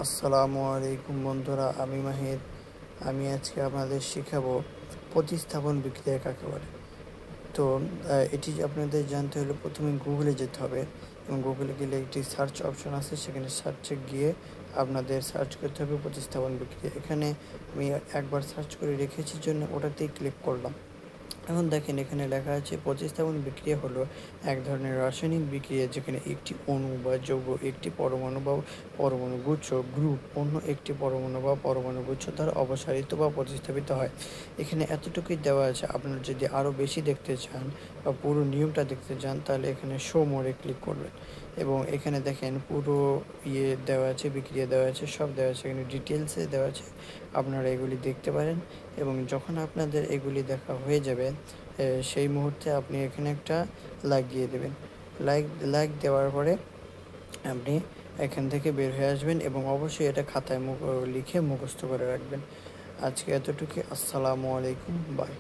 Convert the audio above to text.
আসসালামু আলাইকুম বন্ধুরা, আমি মাহির। আমি আজকে আপনাদের শেখাবো প্রতিস্থাপন বিক্রিয়া কাকে বলে। তো এটি আপনাদের জানতে হলে প্রথমে গুগলে যেতে হবে এবং গুগলে গেলে একটি সার্চ অপশন আছে, সেখানে সার্চে গিয়ে আপনাদের সার্চ করতে হবে প্রতিস্থাপন বিক্রিয়া। এখানে আমি একবার সার্চ করে রেখেছি জন্য ওটাতেই ক্লিক করলাম। এখন দেখেন এখানে লেখা আছে প্রতিস্থাপন বিক্রিয়া হলো এক ধরনের রাসায়নিক বিক্রিয়া যেখানে একটি অণু বা যৌগ একটি পরমাণু বা পরমাণু গুচ্ছ গ্রুপ অন্য একটি পরমাণু বা পরমাণু গুচ্ছ দ্বারা অপসারিত বা প্রতিস্থাপিত হয়। এখানে এতটুকুই দেওয়া আছে। আপনারা যদি আরও বেশি দেখতে চান বা পুরো নিয়মটা দেখতে চান তাহলে এখানে শো মোরে ক্লিক করবেন এবং এখানে দেখেন পুরো দেওয়া আছে, বিক্রিয়া দেওয়া আছে, সব দেওয়া আছে, এখানে ডিটেলসে দেওয়া আছে। আপনারা এগুলি দেখতে পারেন এবং যখন আপনাদের এগুলি দেখা হয়ে যাবে সেই মুহূর্তে আপনি এখানে একটা লাইক দিয়ে দেবেন। লাইক দেওয়ার পরে আপনি এখান থেকে বের হয়ে আসবেন এবং অবশ্যই এটা খাতায় লিখে মুখস্থ করে রাখবেন। আজকে এতটুকু। আসসালামু আলাইকুম, বাই।